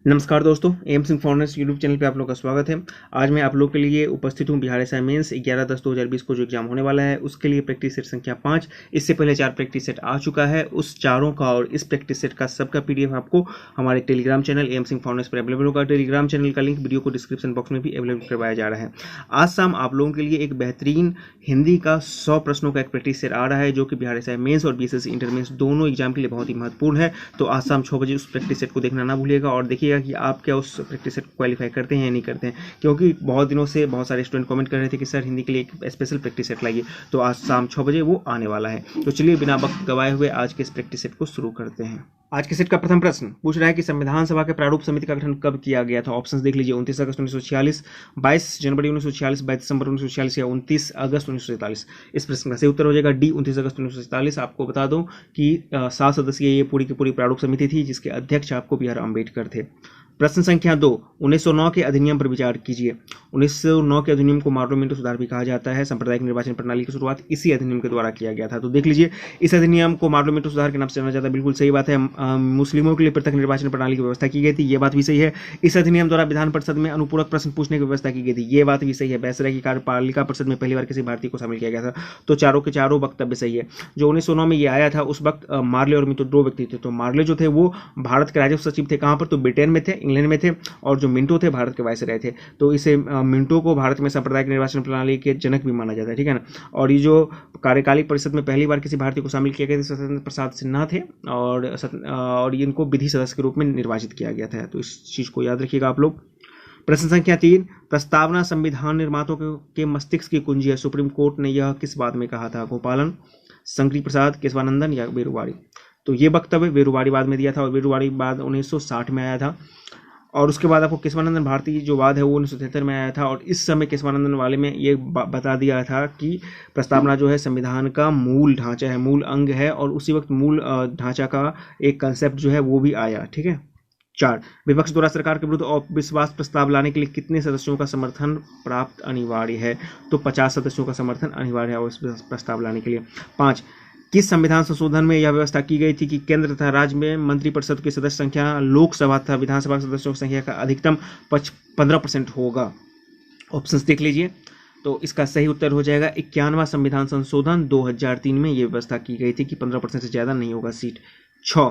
नमस्कार दोस्तों, M Singh foreigners YouTube channel पे आप लोग का स्वागत है। आज मैं आप लोग के लिए उपस्थित हूँ बिहार एसआई मेंस 11/10/2020 को जो एग्जाम होने वाला है उसके लिए प्रैक्टिस सेट संख्या 5। इससे पहले 4 प्रैक्टिस सेट आ चुका है। उस चारों का और इस प्रैक्टिस सेट का सबका पीडीएफ आपको हमारे Telegram channel M Singh foreigners पर अवेलेबल होगा। टेलीग्राम चैनल का लिंक वीडियो को डिस्क्रिप्शन बॉक्स में भी अवेलेबल करवाया जा रहा है। आज शाम आप लोगों के लिए एक बेहतरीन हिंदी का 100 प्रश्नों का एक प्रैक्टिस सेट आ रहा है जो कि बिहार एसआई मेंस और बीएसएससी इंटर मेंस दोनों एग्जाम के लिए बहुत ही महत्वपूर्ण है। तो आज शाम 6 बजे उस प्रैक्टिस सेट को देखना ना भूलिएगा और देखिएगा कि आप क्या उस प्रैक्टिस सेट क्वालिफाई करते हैं या नहीं करते हैं, क्योंकि बहुत दिनों से बहुत सारे स्टूडेंट कमेंट कर रहे थे कि सर हिंदी के लिए एक स्पेशल प्रैक्टिस सेट लाइए। तो आज शाम 6 बजे वो आने वाला है। तो चलिए बिना वक्त गवाए हुए आज के इस प्रैक्टिस सेट को शुरू करते हैं। आज के सेट का प्रथम प्रश्न पूछ रहा है कि संविधान सभा के प्रारूप समिति का गठन कब किया गया था। ऑप्शंस देख लीजिए, 29 अगस्त 1946, 22 जनवरी 1946, 22 दिसंबर 1946 या 29 अगस्त 1947। इस प्रश्न का सही उत्तर हो जाएगा डी, 29 अगस्त 1947। आपको बता दूं कि 7 सदस्यीय ये पूरी की पूरी प्रारूप समिति थी जिसके अध्यक्ष आपको बी आर अम्बेडकर थे। प्रश्न संख्या 2, 1909 के अधिनियम पर विचार कीजिए। 1909 के अधिनियम को मार्डोमेंटो सुधार भी कहा जाता है। सांप्रदायिक निर्वाचन प्रणाली की शुरुआत इसी अधिनियम के द्वारा किया गया था। तो देख लीजिए, इस अधिनियम को मार्डोमेंटो सुधार के नाम से जाना जाता है। बिल्कुल सही बात है। मुस्लिमों के लिए पृथक निर्वाचन प्रणाली की व्यवस्था की गई थी, ये बात भी सही है। इस अधिनियम द्वारा विधान परिषद में अनुपूरक प्रश्न पूछने की व्यवस्था की गई थी, ये बात भी सही है। बैसरा की कार्यपालिका परिषद में पहली बार किसी भारतीय को शामिल किया गया था। तो चारों के चारों वक्तव्य सही है। जो 1909 में ये आया था उस वक्त मार्ले और मिंटो 2 व्यक्ति थे। तो मार्ले जो थे वो भारत के राजस्व सचिव थे। कहाँ पर? तो ब्रिटेन में थे, इंग्लैंड में थे। और जो मिंटो थे भारत के वायसराय थे। तो इसे मिंटो को भारत में सांप्रदायिक निर्वाचन प्रणाली के जनक भी माना जाता है, ठीक है ना। और ये जो कार्यकालिक परिषद में पहली बार किसी भारतीय को शामिल किया गया था, सत्येंद्र प्रसाद सिन्हा थे और इनको विधि सदस्य के रूप में निर्वाचित किया गया था। तो इस चीज को याद रखिएगा आप लोग। प्रश्न संख्या 3, प्रस्तावना संविधान निर्माताओं के मस्तिष्क की कुंजी है। सुप्रीम कोर्ट ने यह किस बात में कहा था? गोपालन, शंकरी प्रसाद, केशवानंदन या वीरूवाड़ी। तो ये वक्तव्य वीरूवाड़ी बाद में दिया था और वीरूवाड़ी बाद 1960 में आया था। और उसके बाद आपको केशवानंदन भारती जो वाद है वो 1973 में आया था। और इस समय केशवानंदन वाले में ये बता दिया था कि प्रस्तावना जो है संविधान का मूल ढांचा है, मूल अंग है। और उसी वक्त मूल ढांचा का एक कंसेप्ट जो है वो भी आया, ठीक है। 4, विपक्ष द्वारा सरकार के विरुद्ध अविश्वास प्रस्ताव लाने के लिए कितने सदस्यों का समर्थन प्राप्त अनिवार्य है? तो 50 सदस्यों का समर्थन अनिवार्य है अविश्वास प्रस्ताव लाने के लिए। 5, किस संविधान संशोधन में यह व्यवस्था की गई थी कि केंद्र तथा राज्य में मंत्रिपरिषद की सदस्य संख्या लोकसभा तथा विधानसभा सदस्यों की संख्या का अधिकतम 15% होगा? ऑप्शंस देख लीजिए। तो इसका सही उत्तर हो जाएगा 51वां संविधान संशोधन 2003 में यह व्यवस्था की गई थी कि 15% से ज्यादा नहीं होगा सीट। 6,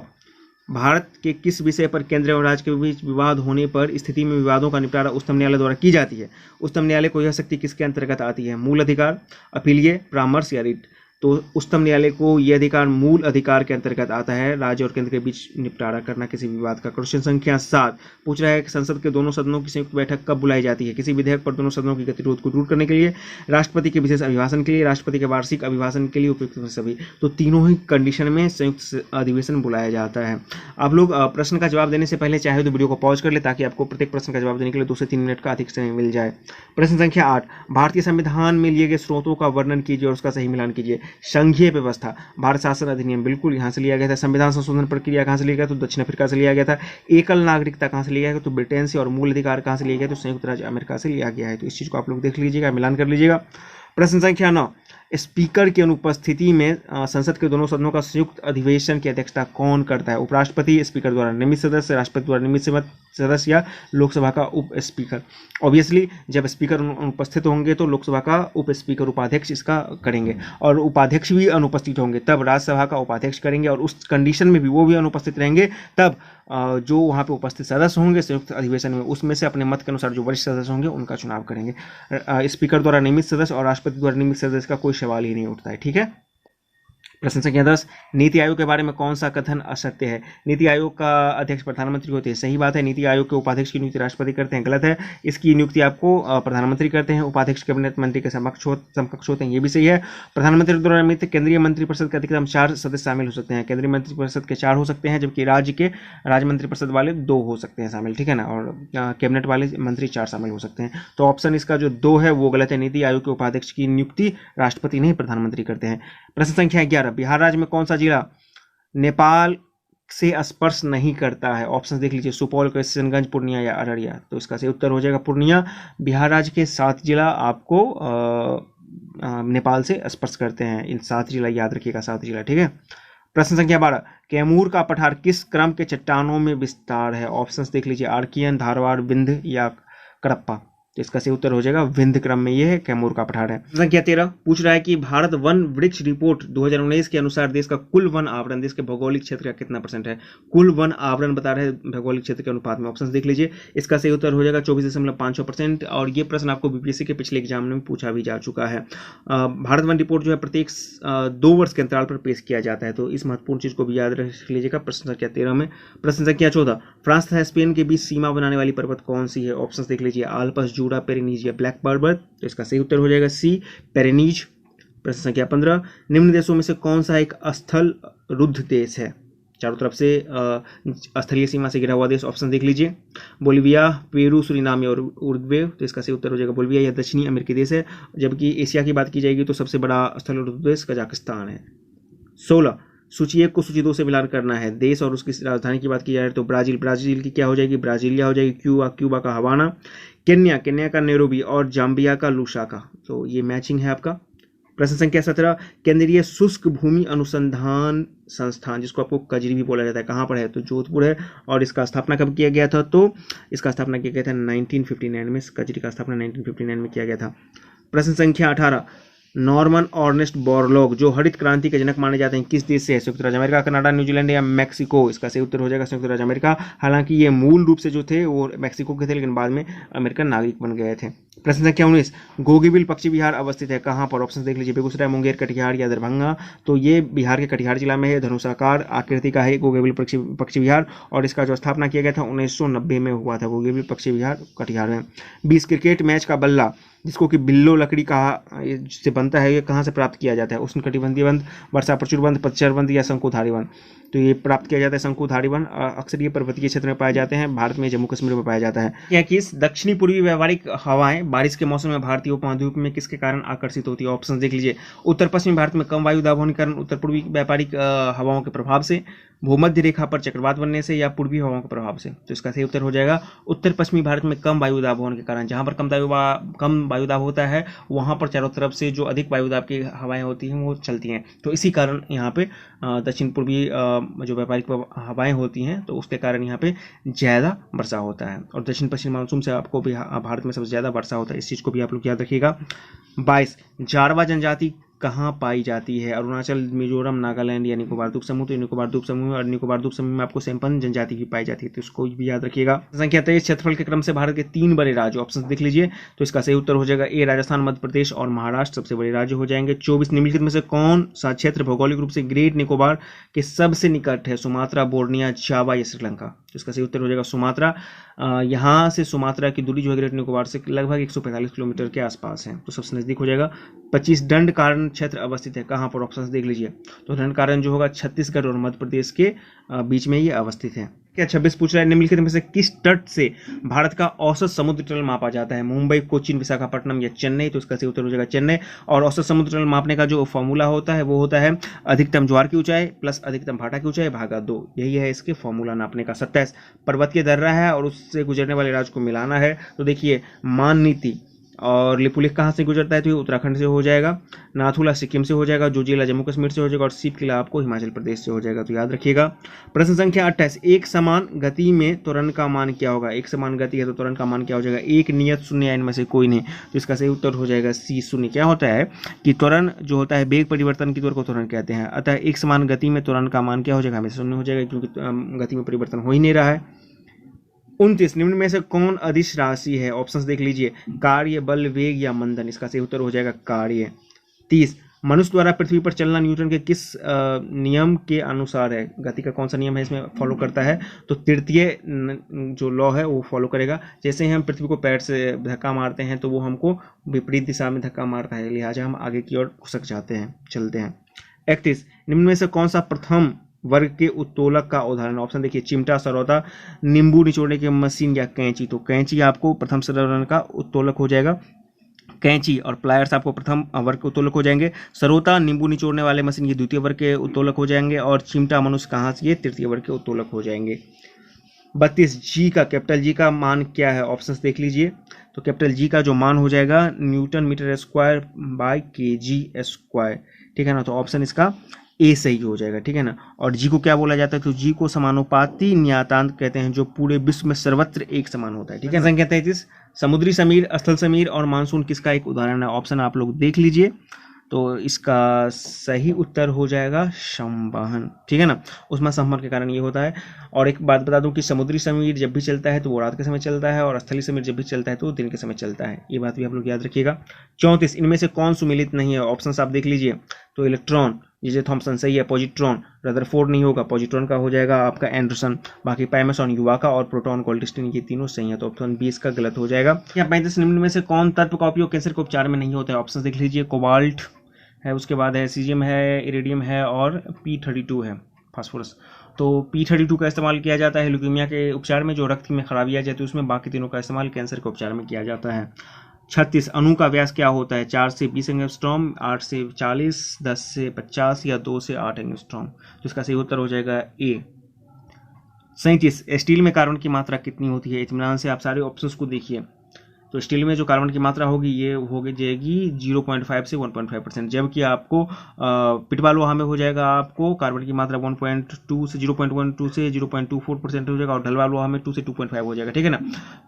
भारत के किस विषय पर केंद्र एवं राज्य के बीच विवाद होने पर स्थिति में विवादों का निपटारा उच्चतम न्यायालय द्वारा की जाती है? उच्चतम न्यायालय को यह शक्ति किसके अंतर्गत आती है? मूल अधिकार, अपीलीय, परामर्श या रिट। तो उच्चतम न्यायालय को यह अधिकार मूल अधिकार के अंतर्गत आता है, राज्य और केंद्र के बीच निपटारा करना किसी विवाद का। क्वेश्चन संख्या 7 पूछ रहा है कि संसद के दोनों सदनों की संयुक्त बैठक कब बुलाई जाती है? किसी विधेयक पर दोनों सदनों की गतिरोध को दूर करने के लिए, राष्ट्रपति के विशेष अभिभाषण के लिए, राष्ट्रपति के वार्षिक अभिभाषण के लिए, उपयुक्त सभी। तो तीनों ही कंडीशन में संयुक्त अधिवेशन बुलाया जाता है। आप लोग प्रश्न का जवाब देने से पहले चाहे तो वीडियो को पॉज कर ले ताकि आपको प्रत्येक प्रश्न का जवाब देने के लिए 2 से 3 मिनट का अधिक समय मिल जाए। प्रश्न संख्या 8, भारतीय संविधान में लिए गए स्रोतों का वर्णन कीजिए और उसका सही मिलान कीजिए। संघीय व्यवस्था, भारत शासन अधिनियम, बिल्कुल यहां से लिया गया था। संविधान संशोधन प्रक्रिया कहां से लिया गया? तो दक्षिण अफ्रीका से लिया गया था। एकल नागरिकता कहां से लिया गया? तो ब्रिटेन से। और मूल अधिकार कहां से लिया गया? तो संयुक्त राज्य अमेरिका से लिया गया है। तो इस चीज को आप लोग देख लीजिएगा, मिलान कर लीजिएगा। प्रश्न संख्या 9, स्पीकर की अनुपस्थिति में संसद के दोनों सदनों का संयुक्त अधिवेशन की अध्यक्षता कौन करता है? उपराष्ट्रपति, स्पीकर द्वारा नियमित सदस्य, राष्ट्रपति द्वारा नियमित सदस्य या लोकसभा का उप स्पीकर? ऑब्वियसली जब स्पीकर अनुपस्थित होंगे तो लोकसभा का उप स्पीकर उपाध्यक्ष इसका करेंगे और उपाध्यक्ष भी अनुपस्थित होंगे तब राज्यसभा का उपाध्यक्ष करेंगे। और उस कंडीशन में भी वो भी अनुपस्थित रहेंगे तब जो वहाँ पे उपस्थित सदस्य होंगे संयुक्त अधिवेशन में उसमें से अपने मत के अनुसार जो वरिष्ठ सदस्य होंगे उनका चुनाव करेंगे। स्पीकर द्वारा नियमित सदस्य और राष्ट्रपति द्वारा नियमित सदस्य का कोई सवाल ही नहीं उठता है, ठीक है। प्रश्न संख्या 10, नीति आयोग के बारे में कौन सा कथन असत्य है? नीति आयोग का अध्यक्ष प्रधानमंत्री होते हैं, सही बात है। नीति आयोग के उपाध्यक्ष की नियुक्ति राष्ट्रपति करते हैं, गलत है। इसकी नियुक्ति आपको प्रधानमंत्री करते हैं। उपाध्यक्ष कैबिनेट मंत्री के समकक्ष होते हैं, ये भी सही है। प्रधानमंत्री द्वारा नियुक्त केंद्रीय मंत्रिपरिषद के अधिकतम 4 सदस्य शामिल हो सकते हैं। केंद्रीय मंत्रिपरिषद के 4 हो सकते हैं जबकि राज्य मंत्रिपरिषद वाले 2 हो सकते हैं शामिल, ठीक है ना। और कैबिनेट वाले मंत्री 4 शामिल हो सकते हैं। तो ऑप्शन इसका जो 2 है वो गलत है। नीति आयोग के उपाध्यक्ष की नियुक्ति राष्ट्रपति नहीं प्रधानमंत्री करते हैं। प्रश्न संख्या 11, बिहार राज्य में कौन सा जिला नेपाल से स्पर्श नहीं करता है? ऑप्शन देख लीजिए, सुपौल, किशनगंज, पूर्णिया या अररिया। तो इसका सही उत्तर हो जाएगा पूर्णिया। बिहार राज्य के 7 जिला आपको नेपाल से स्पर्श करते हैं। इन 7 जिला याद रखिएगा, 7 जिला, ठीक है। प्रश्न संख्या 12, कैमूर का पठार किस क्रम के चट्टानों में विस्तार है? ऑप्शंस देख लीजिए, आर्कियन, धारवाड़, विंध्य या कडप्पा। तो इसका सही उत्तर हो जाएगा विंध्य क्रम में ये है कैमूर का पठार है। संख्या 13 पूछ रहा है कि भारत वन वृक्ष रिपोर्ट 2019 के अनुसार देश का कुल वन आवरण देश के भौगोलिक क्षेत्र का कितना % है? कुल वन आवरण बता रहे हैं भौगोलिक क्षेत्र के अनुपात में। ऑप्शंस देख लीजिए, इसका सही उत्तर हो जाएगा 24.56%। और ये प्रश्न आपको बीपीएससी के पिछले एग्जाम में पूछा भी जा चुका है। भारत वन रिपोर्ट जो है प्रत्येक 2 वर्ष के अंतराल पर पेश किया जाता है, तो इस महत्वपूर्ण चीज को भी याद रख लीजिएगा। प्रश्न संख्या 13 में। प्रश्न संख्या 14, फ्रांस तथा स्पेन के बीच सीमा बनाने वाली पर्वत कौन सी है? ऑप्शंस देख लीजिए, आल्प्स, जूरा, पेरिनीज या ब्लैक पर्वत। तो इसका सही उत्तर हो जाएगा सी, पेरिनीज। प्रश्न संख्या 15, निम्न देशों में से कौन सा एक स्थल रुद्ध देश है? चारों तरफ से स्थलीय सीमा से घिरा हुआ देश। ऑप्शन देख लीजिए, बोलिविया, पेरू, सुरिनाम और उरुग्वे। तो इसका सही उत्तर हो जाएगा बोलिविया, यह दक्षिणी अमेरिकी देश है। जबकि एशिया की बात की जाएगी तो सबसे बड़ा स्थल रुद्ध देश कजाकिस्तान है। 16, सूची 1 को सूची 2 से मिलान करना है। देश और उसकी राजधानी की बात की जाए तो ब्राजील की क्या हो जाएगी? ब्राजीलिया हो जाएगी। क्यूबा का हवाना। केन्या का नैरोबी और जाम्बिया का लुसाका। तो ये मैचिंग है आपका। प्रश्न संख्या 17, केंद्रीय शुष्क भूमि अनुसंधान संस्थान, जिसको आपको कजरी भी बोला जाता है, कहाँ पर है? तो जोधपुर है। और इसका स्थापना कब किया गया था? तो इसका स्थापना किया गया था 1959 में। कजरी का स्थापना 1959 में किया गया था। प्रश्न संख्या 18, नॉर्मन ऑर्नेस्ट बोरलॉग जो हरित क्रांति के जनक माने जाते हैं किस देश से है? संयुक्त राज्य अमेरिका, कनाडा, न्यूजीलैंड या मैक्सिको। इसका सही उत्तर हो जाएगा संयुक्त राज्य अमेरिका। हालांकि ये मूल रूप से जो थे वो मैक्सिको के थे, लेकिन बाद में अमेरिकन नागरिक बन गए थे। प्रश्न संख्या 19, गोगीबिल पक्षी विहार अवस्थित है कहाँ पर? ऑप्शन देख लीजिए, बेगूसराय, मुंगेर, कटिहार या दरभंगा। तो ये बिहार के कटिहार जिला में है। धनुषाकार आकृति का है गोगीबिल पक्षी विहार, और इसका जो स्थापना किया गया था 1990 में हुआ था गोगीबिल पक्षी विहार कटिहार में। 20, क्रिकेट मैच का बल्ला जिसको कि बिल्लो लकड़ी कहा से बनता है, ये कहाँ से प्राप्त किया जाता है? उष्णकटिबंधीय वन, वर्षा प्रचुर वन, पतझड़ वन या शंकुधारी वन। तो ये प्राप्त किया जाता है शंकुधारी वन। अक्सर ये पर्वतीय क्षेत्र में पाए जाते हैं, भारत में जम्मू कश्मीर में पाया जाता है। क्या कि दक्षिणी पूर्वी व्यावहारिक हवाएं बारिश के मौसम में भारतीय उपमहाद्वीप में किसके कारण आकर्षित होती है? ऑप्शन देख लीजिए, उत्तर पश्चिमी भारत में कम वायु दाब होने के कारण, उत्तर पूर्वी व्यापारिक हवाओं के प्रभाव से, भूमध्य रेखा पर चक्रवात बनने से या पूर्वी हवाओं के प्रभाव से। तो इसका सही उत्तर हो जाएगा उत्तर पश्चिमी भारत में कम वायु दाब होने के कारण। जहां पर कम वायु दाब होता है वहां पर चारों तरफ से जो अधिक वायु दाब की हवाएं होती हैं वो चलती हैं। तो इसी कारण यहाँ पे दक्षिण पूर्वी जो व्यापारिक हवाएं होती हैं तो उसके कारण यहाँ पे ज़्यादा वर्षा होता है। और दक्षिण पश्चिम मानसून से आपको भी भारत में सबसे ज़्यादा वर्षा होता है, इस चीज़ को भी आप लोग याद रखिएगा। 22, जारवा जनजाति कहाँ पाई जाती है? अरुणाचल, मिजोरम, नागालैंड या निकोबार द्वीप समूह। तो निकोबार द्वीप समूह और निकोबार द्वीप समूह में आपको सैंपन जनजाति भी पाई जाती है, तो इसको भी याद रखिएगा। संख्या 23, क्षेत्रफल के क्रम से भारत के 3 बड़े राज्य। ऑप्शन देख लीजिए, तो इसका सही उत्तर हो जाएगा ए, राजस्थान, मध्य प्रदेश और महाराष्ट्र सबसे बड़े राज्य हो जाएंगे। 24, निम्नलिखित में से कौन सा क्षेत्र भौगोलिक रूप से ग्रेट निकोबार के सबसे निकट है? सुमात्रा, बोर्निया, जावा या श्रीलंका। तो इसका सही उत्तर हो जाएगा सुमात्रा। यहाँ से सुमात्रा की दूरी जो है ग्रेट निकोबार से लगभग 145 किलोमीटर के आसपास है, तो सबसे नजदीक हो जाएगा। 25, दंडकारण्य क्षेत्र अवस्थित है कहाँ पर? ऑप्शन देख लीजिए, तो दंडकारण्य जो होगा छत्तीसगढ़ और मध्य प्रदेश के बीच में ये अवस्थित है। क्या 26 पूछ रहा है, निम्नलिखित में से किस तट से भारत का औसत समुद्र तल मापा जाता है? मुंबई, कोचीन, विशाखापट्टनम या चेन्नई। तो इसका सही उत्तर हो जाएगा चेन्नई। और औसत समुद्र तल मापने का जो फॉर्मूला होता है वो होता है अधिकतम ज्वार की ऊंचाई प्लस अधिकतम भाटा की ऊंचाई भागा 2। यही है इसके फॉर्मूला नापने का। 27, पर्वतीय दर्रा है और उससे गुजरने वाले राज्य को मिलाना है। तो देखिए, माननीति और लिपुलेख कहाँ से गुजरता है? तो ये उत्तराखंड से हो जाएगा। नाथुला सिक्किम से हो जाएगा। जोजिला जम्मू कश्मीर से हो जाएगा और सीप किला आपको हिमाचल प्रदेश से हो जाएगा, तो याद रखिएगा। प्रश्न संख्या 28, एक समान गति में त्वरण का मान क्या होगा? एक समान गति है तो त्वरण का मान क्या हो जाएगा? एक नियत शून्य या इनमें से कोई नहीं। तो इसका सही उत्तर हो जाएगा सी, शून्य। क्या होता है कि त्वरण जो होता है वेग परिवर्तन की दर को त्वरण कहते हैं, अतः एक समान गति में त्वरण का मान क्या हो जाएगा? हमेशा शून्य हो जाएगा, क्योंकि गति में परिवर्तन हो ही नहीं रहा है। 29, निम्न में से कौन अदिश राशि है? ऑप्शंस देख लीजिए, कार्य, बल, वेग या मंदन। इसका सही उत्तर हो जाएगा कार्य। 30, मनुष्य द्वारा पृथ्वी पर चलना न्यूटन के किस नियम के अनुसार है? गति का कौन सा नियम है इसमें फॉलो करता है? तो तृतीय जो लॉ है वो फॉलो करेगा। जैसे ही हम पृथ्वी को पैर से धक्का मारते हैं तो वो हमको विपरीत दिशा में धक्का मारता है, लिहाजा हम आगे की ओर खुसक जाते हैं, चलते हैं। 31, निम्न में से कौन सा प्रथम वर्ग के उत्तोलक का उदाहरण? ऑप्शन देखिए, चिमटा, सरौता, नींबू निचोड़ने की मशीन या कैंची। तो कैंची आपको प्रथम वर्ग का उत्तोलक हो जाएगा। कैंची और प्लायर्स आपको प्रथम वर्ग के उत्तोलक हो जाएंगे। सरौता, नींबू निचोड़ने वाले मशीन ये द्वितीय वर्ग के उत्तोलक हो जाएंगे। और चिमटा, मनुष्य कहाँ से, ये तृतीय वर्ग के उत्तोलक हो जाएंगे। 32, जी का कैपिटल जी का मान क्या है? ऑप्शंस देख लीजिए, तो कैपिटल जी का जो मान हो जाएगा newton metre square by kg square, ठीक है ना। तो ऑप्शन इसका ए सही हो जाएगा, ठीक है ना। और जी को क्या बोला जाता है, तो जी को समानुपाती नियतांक कहते हैं, जो पूरे विश्व में सर्वत्र एक समान होता है, ठीक है। संख्या 33, समुद्री समीर, स्थल समीर और मानसून किसका एक उदाहरण है? ऑप्शन आप लोग देख लीजिए। तो इसका सही उत्तर हो जाएगा संवहन, ठीक है ना। उसमें संवहन के कारण ये होता है। और एक बात बता दूं कि समुद्री समीर जब भी चलता है तो वो रात के समय चलता है, और स्थलीय समीर जब भी चलता है तो वो दिन के समय चलता है। ये बात भी आप लोग याद रखिएगा। 34, इनमें से कौन सुमेलित नहीं है? ऑप्शंस आप देख लीजिए। तो इलेक्ट्रॉन, जे थॉम्सन सही है। पॉजिट्रॉन, रदरफोर्ड नहीं होगा, पॉजिट्रॉन का हो जाएगा आपका एंडरसन। बाकी पाइमेसॉन, युवाका और प्रोटॉन, गोल्डस्टीन, ये तीनों सही है। तो ऑप्शन 20 का गलत हो जाएगा। यहाँ 35, निम्न में से कौन तत्व का उपयोग कैंसर के उपचार में नहीं होता है? ऑप्शन देख लीजिए। कोबाल्ट है, उसके बाद है सीजियम है, इरिडियम है और P32 है, फास्फोरस। तो P32 का इस्तेमाल किया जाता है ल्यूकीमिया के उपचार में, जो रक्त में खराबी आ जाती है उसमें। बाकी तीनों का इस्तेमाल कैंसर के उपचार में किया जाता है। 36, अणु का व्यास क्या होता है? 4 से 20 एंगस्ट्रॉम, 8 से 40, 10 से 50 या 2 से 8 एंगस्ट्रॉम। तो इसका सही उत्तर हो जाएगा ए। 37, स्टील में कार्बन की मात्रा कितनी होती है? इत्मीनान से आप सारे ऑप्शंस को देखिए। तो स्टील में जो कार्बन की मात्रा होगी ये हो जाएगी 0.5 से 1.5%, जबकि आपको पिटवाल लोहा में हो जाएगा आपको कार्बन की मात्रा 1.2 से 0.12 से 0.24% हो जाएगा, और ढलवाल लोहा में 2 से 2.5 हो जाएगा, ठीक है ना।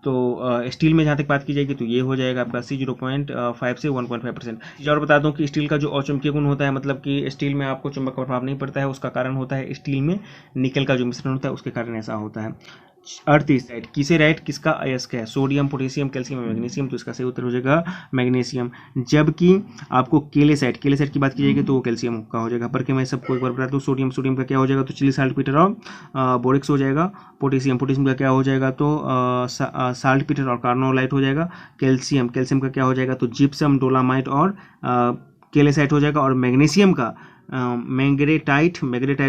तो स्टील में जहाँ तक बात की जाएगी तो ये हो जाएगा आपका सी 0.5 से 1.5%। और बता दूं कि स्टील का जो अचुंबकीय गुण होता है, मतलब कि स्टील में आपको चुंबक का प्रभाव नहीं पड़ता है, उसका कारण होता है स्टील में निकल का जो मिश्रण होता है, उसके कारण ऐसा होता है। 38, कीसेराइट किसका अयस्क है? सोडियम, पोटेशियम, कैल्शियम और मैग्नीशियम। तो इसका सही उत्तर हो जाएगा मैग्नीशियम। जबकि आपको केलेसाइट की बात की जाएगी तो वो कैल्शियम का हो जाएगा। पर के मैं सबको एक बार बता दूं, सोडियम का क्या हो जाएगा? तो चिली साल्ट पीटर और बोरिक्स हो जाएगा। पोटेशियम का क्या हो जाएगा? तो साल्ट पीटर और कार्नोलाइट हो जाएगा। कैल्शियम का क्या हो जाएगा? तो जिप्सम, डोलामाइट और केलेसाइट हो जाएगा। और मैग्नीशियम का मैग्नेटाइट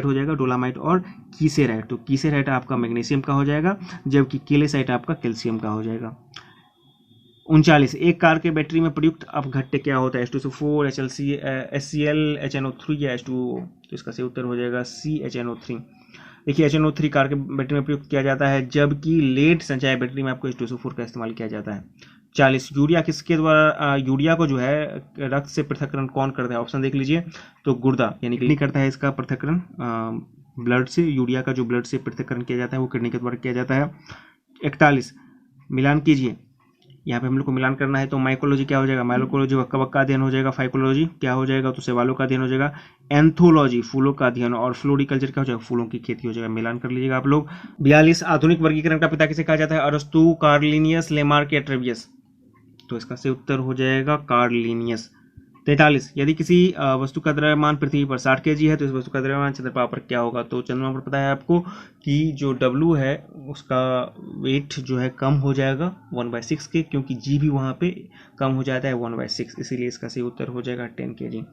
हो जाएगा, डोलामाइट और कीसेराइट। तो कीसेराइट आपका मैग्नीशियम का हो जाएगा, जबकि केलेसाइट आपका कैल्शियम का हो जाएगा। 39, एक कार के बैटरी में प्रयुक्त अपघट्य क्या होता है? H2SO4, HCl, HNO3 या H2O। तो इसका सही उत्तर हो जाएगा CHNO3। देखिए HNO3 कार के बैटरी में प्रयुक्त किया जाता है, जबकि लेड संचय बैटरी में आपको H2SO4 का इस्तेमाल किया जाता है। 40, यूरिया किसके द्वारा यूरिया को जो है रक्त से पृथक्करण कौन करता है? ऑप्शन देख लीजिए। तो गुर्दा यानी किडनी करता है इसका पृथक्करण, ब्लड से यूरिया का जो ब्लड से पृथक्करण किया जाता है वो किडनी के द्वारा किया जाता है। 41, मिलान कीजिए। यहाँ पे हम लोग को मिलान करना है। तो माइकोलॉजी क्या हो जाएगा? माइकोलॉजी कवक का अध्ययन हो जाएगा। फाइकोलॉजी क्या हो जाएगा? तो शैवालों का अध्ययन हो जाएगा। एंथोलॉजी फूलों का अध्ययन, और फ्लोरिकल्चर क्या हो जाएगा? फूलों की खेती हो जाएगा। मिलान कर लीजिएगा आप लोग। 42, आधुनिक वर्गीकरण का पिता किसे कहा जाता है? अरस्तु, कार्लिनियस, लेमार्क या ट्रेवियस। तो इसका सही उत्तर हो जाएगा कार्लिनियस। 43, यदि किसी वस्तु का द्रव्यमान पृथ्वी पर 60 kg है तो इस वस्तु का द्रव्यमान चंद्रमा पर क्या होगा? तो चंद्रमा पर पता है आपको कि जो W है उसका वेट जो है कम हो जाएगा 1/6 के, क्योंकि G भी वहाँ पे कम हो जाता है 1/6, इसीलिए इसका सही उत्तर हो जाएगा 10 kg।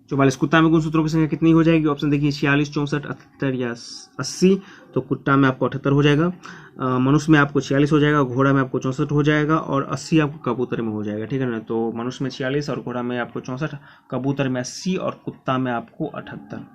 44, कुत्ता में गुणसूत्रों की संख्या कितनी हो जाएगी? ऑप्शन देखिए 46, 64, 78 या 80। तो कुत्ता में आपको 78 हो जाएगा, मनुष्य में आपको 46 हो जाएगा, घोड़ा में आपको 64 हो जाएगा, और 80 आपको कबूतर में हो जाएगा, ठीक है ना। तो मनुष्य में 46 और घोड़ा में आपको 64, कबूतर में 80 और कुत्ता में आपको 78।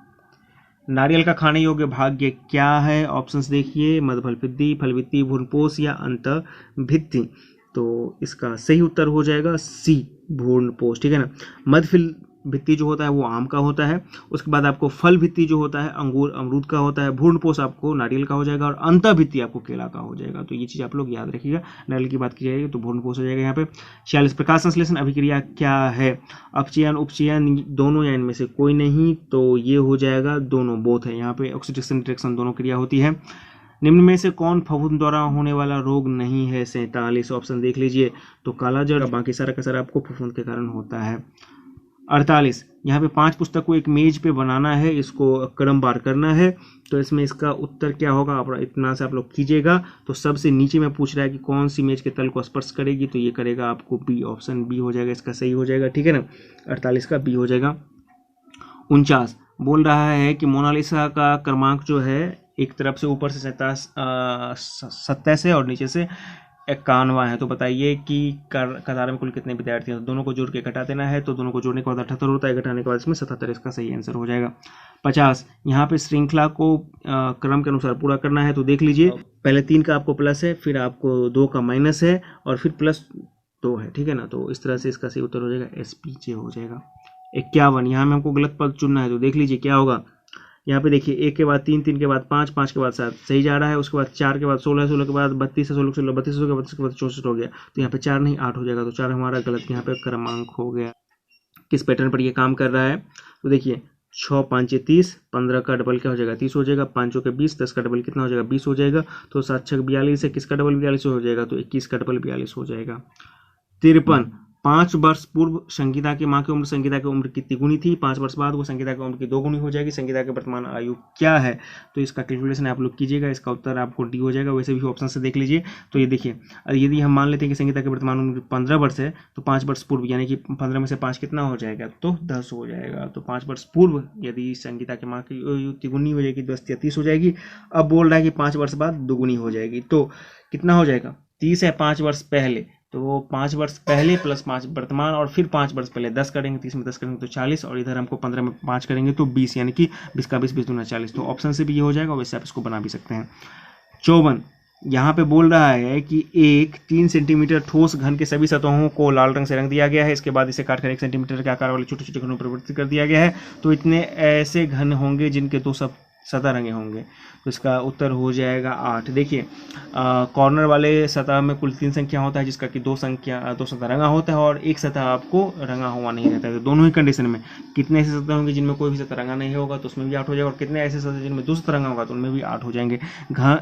नारियल का खाने योग्य भाग्य क्या है? ऑप्शंस देखिए। मध्यफल भित्ति, फलभित्ति, भ्रूणपोष या अंतःभित्ति। तो इसका सही उत्तर हो जाएगा सी, भ्रूणपोष, ठीक है ना। मध्यफल भित्ति जो होता है वो आम का होता है, उसके बाद आपको फल भित्ति जो होता है अंगूर अमरूद का होता है, भ्रूणपोष आपको नारियल का हो जाएगा, और अंतः भित्ति आपको केला का हो जाएगा। तो ये चीज़ आप लोग याद रखिएगा। नारियल की बात की जाएगी तो भ्रूणपोष हो जाएगा यहाँ पे। 46, प्रकाश संश्लेषण अभिक्रिया क्या है? अपचयन, उपचयन, दोनों या इनमें से कोई नहीं। तो ये हो जाएगा दोनों, बोथ है। यहाँ पे ऑक्सीडेशन रिएक्शन दोनों क्रिया होती है। निम्न में से कौन फफूंद द्वारा होने वाला रोग नहीं है? 47, ऑप्शन देख लीजिए। तो काला जड़, बाकी सारा का सारा आपको फफूंद के कारण होता है। 48, यहाँ पे 5 पुस्तक को एक मेज पे बनाना है, इसको क्रमवार करना है। तो इसमें इसका उत्तर क्या होगा? आप इतना से आप लोग कीजिएगा। तो सबसे नीचे में पूछ रहा है कि कौन सी मेज के तल को स्पर्श करेगी, तो ये करेगा आपको बी, ऑप्शन बी हो जाएगा, इसका सही हो जाएगा, ठीक है ना। 48 का बी हो जाएगा। 49, बोल रहा है कि मोनालिसा का क्रमांक जो है एक तरफ से ऊपर से 27 और नीचे से 51 है। तो बताइए कि कतार में कुल कितने विद्यार्थी हैं? तो दोनों को जोड़ के घटा देना है, तो दोनों को जोड़ने के बाद 78 होता है, घटाने के बाद इसमें 77, इसका सही आंसर हो जाएगा। 50, यहाँ पे श्रृंखला को क्रम के अनुसार पूरा करना है। तो देख लीजिए, पहले 3 का आपको प्लस है, फिर आपको 2 का माइनस है, और फिर +2 है, ठीक है ना। तो इस तरह से इसका सही उत्तर हो जाएगा SPJ हो जाएगा। 51। यहाँ में हमको गलत पद चुनना है, तो देख लीजिए क्या होगा। यहाँ पे देखिए 1 के बाद 3, 3 के बाद 5, 5 के बाद 7 सही जा रहा है। उसके बाद 4 के बाद 16, 16 के बाद 32 है, 16 16 32 हो गया, 32 के बाद 64 हो गया। तो यहाँ पे 4 नहीं 8 हो जाएगा, तो 4 हमारा गलत यहाँ पे क्रमांक हो गया। किस पैटर्न पर ये काम कर रहा है, तो देखिए 6 5 30, 15 का डबल क्या हो जाएगा 30 हो जाएगा, 5 के 20, 10 का डबल कितना हो जाएगा 20 हो जाएगा। तो 7 6 42 है, किसका डबल 42 हो जाएगा, तो 21 का डबल 42 हो जाएगा। 53, 5 वर्ष पूर्व संगीता की माँ की उम्र संगीता की उम्र कितनी गुनी थी, 5 वर्ष बाद वो संगीता की उम्र की 2 गुनी हो जाएगी। संगीता की वर्तमान आयु क्या है, तो इसका कैलकुलेशन आप लोग कीजिएगा, इसका उत्तर आपको डी हो जाएगा। वैसे भी ऑप्शन से देख लीजिए। तो ये देखिए, यदि हम मान लेते हैं कि संगीता की वर्तमान उम्र 15 वर्ष है, तो 5 वर्ष पूर्व यानी कि 15 में से 5 कितना हो जाएगा, तो 10 हो जाएगा। तो 5 वर्ष पूर्व यदि संगीता की माँ की आयु तिगुनी हो जाएगी, 10 या 30 हो जाएगी। अब बोल रहा है कि 5 वर्ष बाद दुगुनी हो जाएगी, तो कितना हो जाएगा 30 है 5 वर्ष पहले, तो वो 5 वर्ष पहले प्लस 5 वर्तमान और फिर 5 वर्ष पहले 10 करेंगे, 30 में 10 करेंगे तो 40, और इधर हमको 15 में 5 करेंगे तो 20, यानी कि 20 का 20 20 दूना 40। तो ऑप्शन से भी ये हो जाएगा, वैसे आप इसको बना भी सकते हैं। 54, यहाँ पे बोल रहा है कि एक 3 सेंटीमीटर ठोस घन के सभी सतहों को लाल रंग से रंग दिया गया है। इसके बाद इसे काटकर 1 सेंटीमीटर के आकार वाले छोटे छोटे घनों में परिवर्तित कर दिया गया है। तो इतने ऐसे घन होंगे जिनके 2 सतह रंगे होंगे, तो इसका उत्तर हो जाएगा 8। देखिए कॉर्नर वाले सतह में कुल 3 संख्या होता है, जिसका कि 2 सतह रंगा होता है और एक सतह आपको रंगा हुआ नहीं रहता है। तो दोनों ही कंडीशन में कितने ऐसे सतह होंगे जिनमें कोई भी सतह रंगा नहीं होगा, तो उसमें भी 8 हो जाएगा, और कितने ऐसे सतह जिनमें 2 सतह रंगा होगा तो उनमें भी 8 हो जाएंगे।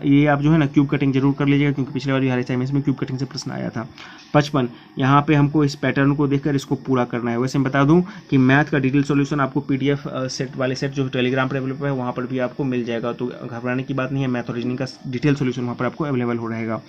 ये आप जो है ना क्यूब कटिंग जरूर कर लीजिएगा, क्योंकि पिछले वाली हमारे असाइनमेंट में क्यूब कटिंग से प्रश्न आया था। 55, यहाँ पे हमको इस पैटर्न को देखकर इसको पूरा करना है। वैसे मैं बता दूं कि मैथ का डिटेल सॉल्यूशन आपको पीडीएफ सेट वाले सेट जो टेलीग्राम पर अवेलेबल है वहाँ पर भी आपको मिल जाएगा, तो घबराने की बात नहीं है। मैथ और रीजनिंग का डिटेल सॉल्यूशन वहाँ पर आपको अवेलेबल हो रहेगा।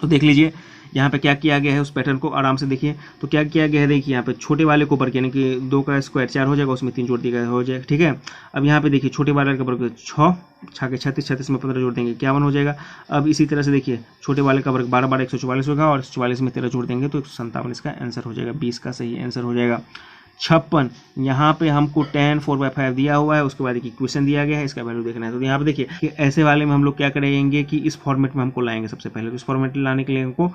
तो देख लीजिए यहाँ पे क्या किया गया है, उस पैटर्न को आराम से देखिए। तो क्या किया गया है, देखिए यहाँ पे छोटे वाले को वर्ग यानी कि 2 का स्क्वायर 4 हो जाएगा, उसमें 3 जोड़ दिया हो जाएगा, ठीक है। अब यहाँ पे देखिए छोटे वाले का वर्ग 6, 6 के 36, 36 में 15 जोड़ देंगे 51 हो जाएगा। अब इसी तरह से देखिए छोटे वाले का वर्ग 12 12 144 होगा, और 144 में 13 जोड़ देंगे तो 157 इसका आंसर हो जाएगा, 20 का सही आंसर हो जाएगा। 56, यहाँ पे हमको tan 4/5 दिया हुआ है, उसके बाद एक इक्वेशन दिया गया है, इसका वैल्यू देखना है। तो यहाँ पे देखिए कि ऐसे वाले में हम लोग क्या करेंगे कि इस फॉर्मेट में हमको लाएंगे सबसे पहले। तो इस फॉर्मेट में लाने के लिए हमको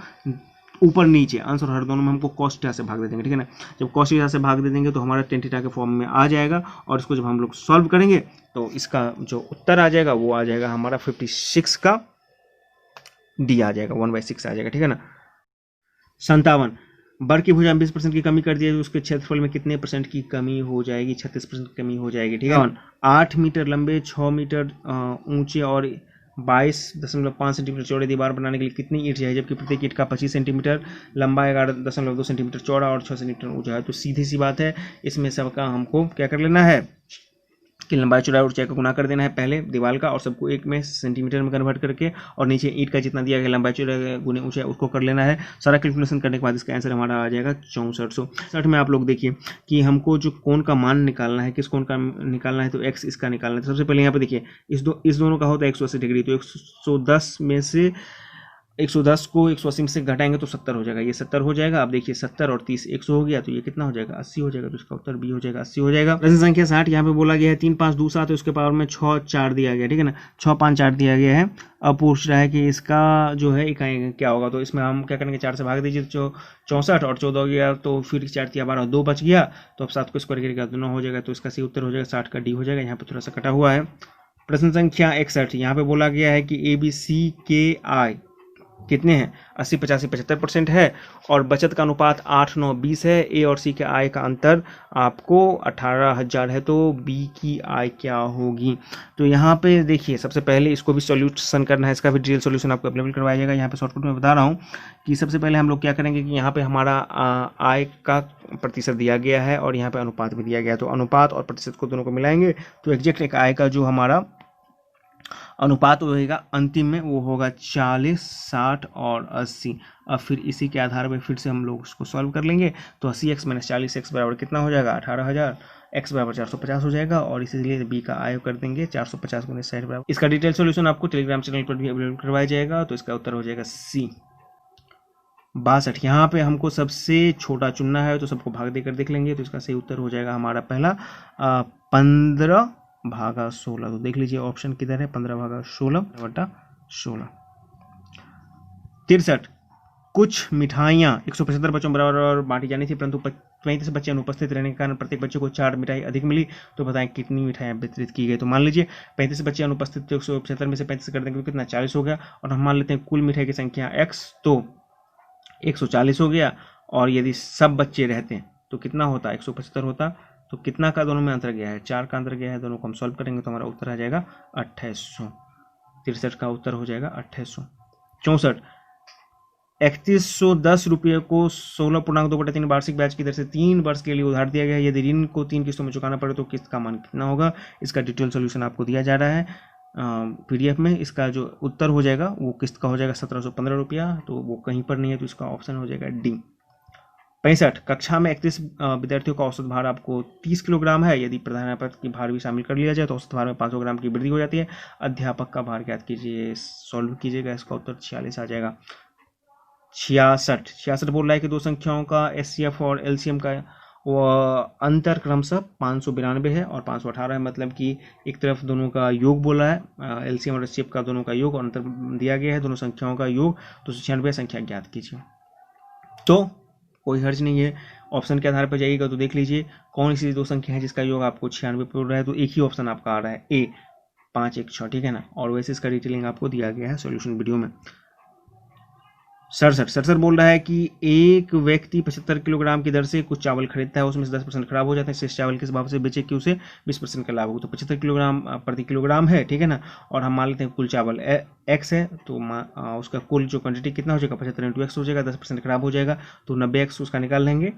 ऊपर नीचे अंश और हर दोनों में हमको cos थीटा से भाग दे देंगे, ठीक है ना। जब cos थीटा से भाग दे देंगे तो हमारा tan थीटा के फॉर्म में आ जाएगा, और इसको जब हम लोग सॉल्व करेंगे तो इसका जो उत्तर आ जाएगा वो आ जाएगा हमारा 56 का डी आ जाएगा, 1/6 आ जाएगा, ठीक है ना। 57, वर्ग की भुजा में 20% की कमी कर दी है, उसके क्षेत्रफल में कितने % की कमी हो जाएगी, 36% कमी हो जाएगी, ठीक है। 8 मीटर लंबे 6 मीटर ऊंचे और 22.5 सेंटीमीटर चौड़े दीवार बनाने के लिए कितनी ईंट चाहिए, जबकि प्रत्येक ईंट का 25 सेंटीमीटर लंबा 11.2 सेंटीमीटर चौड़ा और 6 सेंटीमीटर ऊंचा है। तो सीधी सी बात है, इसमें सबका हमको क्या कर लेना है कि लंबाई चौड़ाई और ऊंचाई का गुना कर देना है पहले दीवार का, और सबको एक में सेंटीमीटर में कन्वर्ट करके, और नीचे ईंट का जितना दिया गया लंबाई चौड़ाई गुने ऊंचाई उसको कर लेना है। सारा कैलकुलेशन करने के बाद इसका आंसर हमारा आ जाएगा 6460 में। आप लोग देखिए कि हमको जो कोण का मान निकालना है, किस कोण का निकालना है, तो एक्स इसका निकालना है। तो सबसे पहले यहाँ पे देखिए इस दोनों का होता है 180 डिग्री, तो 110 में से 110 को 180 में से घटाएंगे तो 70 हो जाएगा, ये 70 हो जाएगा। अब देखिए 70 और 30 100 हो गया, तो ये कितना हो जाएगा 80 हो जाएगा, तो इसका उत्तर बी हो जाएगा 80 हो जाएगा। प्रश्न संख्या 60, यहाँ पे बोला गया है 3 5 2 7 है, उसके पावर में 6 4 दिया गया, ठीक है ना, 6 5 4 दिया गया है। अब पूछ रहा है कि इसका जो है इकाई क्या होगा, तो इसमें हम क्या करेंगे 4 से भाग दीजिए, 64 और 14 हो गया, तो फिर 4 3 12 2 बच गया, तो अब 7 को स्क्वायर करेगा तो 9 हो जाएगा, तो इसका सही उत्तर हो जाएगा 60 का डी हो जाएगा। यहाँ पे थोड़ा सा कटा हुआ है। प्रश्न संख्या 61, यहाँ पे बोला गया है कि ABC के आई कितने हैं, 80 85 75% है, और बचत का अनुपात 8 9 20 है। ए और सी के आय का अंतर आपको 18,000 है, तो बी की आय क्या होगी। तो यहाँ पे देखिए सबसे पहले इसको भी सॉल्यूशन करना है, इसका भी डिटेल सॉल्यूशन आपको अवेलेबल करवाया जाएगा। यहाँ पे शॉर्टकट में बता रहा हूँ कि सबसे पहले हम लोग क्या करेंगे कि यहाँ पे हमारा आय का प्रतिशत दिया गया है, और यहाँ पे अनुपात भी दिया गया है, तो अनुपात और प्रतिशत को दोनों को मिलाएंगे तो एग्जैक्ट एक आय का जो हमारा अनुपात होगा अंतिम में वो होगा 40 60 और 80। अब फिर इसी के आधार पर फिर से हम लोग उसको सॉल्व कर लेंगे, तो 80x - 40x बराबर कितना हो जाएगा 18,000, x बराबर 450 हो जाएगा, और इसीलिए बी का आय कर देंगे 450 × 60 बराबर। इसका डिटेल सॉल्यूशन आपको टेलीग्राम चैनल पर भी अवेलेबल करवाया जाएगा, तो इसका उत्तर हो जाएगा सी 62। यहाँ पे हमको सबसे छोटा चुनना है, तो सबको भाग देकर देख लेंगे, तो इसका सही उत्तर हो जाएगा हमारा पहला 15/16। तो देख लीजिए ऑप्शन किधर है, 15/16/16। 63, कुछ मिठाइयाँ 175 बच्चों बराबर बांटी जानी थी, परंतु 35 बच्चे अनुपस्थित रहने के कारण प्रत्येक बच्चे को 4 मिठाई अधिक मिली। तो बताएं कितनी मिठाइयाँ वितरित की गई। तो मान लीजिए 35 बच्चे अनुपस्थित थे, 175 में से 35 कर देंगे तो कितना 40 हो गया, और हम मान लेते हैं कुल मिठाई की संख्या x, तो 140 हो गया। और यदि सब बच्चे रहते हैं तो कितना होता, 175 होता। तो कितना का दोनों में अंतर गया है, 4 का अंतर गया है। दोनों को हम सॉल्व करेंगे तो हमारा उत्तर आ जाएगा 2863 का उत्तर हो जाएगा 2864। 3110 रुपये को 16.2/3 वार्षिक ब्याज की दर से 3 वर्ष के लिए उधार दिया गया है। यदि ऋण को 3 किस्तों में चुकाना पड़े तो किस्त का मान कितना होगा। इसका डिटेल सोल्यूशन आपको दिया जा रहा है PDF में। इसका जो उत्तर हो जाएगा वो किस्त का हो जाएगा 1715 रुपया, तो वो कहीं पर नहीं है, तो इसका ऑप्शन हो जाएगा D। 65 कक्षा में 31 विद्यार्थियों का औसत भार आपको 30 किलोग्राम है। यदि प्रधानाध्यापक की भार भी शामिल कर लिया जाए तो औसत भार में 500 ग्राम की वृद्धि हो जाती है। अध्यापक का भार ज्ञात कीजिए, सॉल्व कीजिएगा। इसका उत्तर 46 आ जाएगा। 66 बोल रहा है कि दो संख्याओं का SCF और LCM का वो अंतर क्रमशः 592 है और 518 है। मतलब कि एक तरफ दोनों का योग बोला है, LCM और SCF का दोनों का योग, और अंतर दिया गया है दोनों संख्याओं का योग। तो 96 संख्या ज्ञात कीजिए। तो कोई हर्ज नहीं है, ऑप्शन के आधार पर जाइएगा तो देख लीजिए कौन सी दो संख्या है जिसका योग आपको 96 पे रहा है। तो एक ही ऑप्शन आपका आ रहा है A 516, ठीक है ना। और वैसे इसका डिटेलिंग आपको दिया गया है सॉल्यूशन वीडियो में। 67 बोल रहा है कि एक व्यक्ति 75 किलोग्राम की दर से कुछ चावल खरीदता है, उसमें से 10% खराब हो जाता है। शेष चावल किस भाव से बेचे कि उसे 20% का लाभ हो। तो 75 किलोग्राम प्रति किलोग्राम है, ठीक है ना। और हम मान लेते हैं कुल चावल x है, तो उसका कुल जो क्वांटिटी कितना हो जाएगा 75 × x हो जाएगा। 10% खराब हो जाएगा तो 90x उसका निकाल लेंगे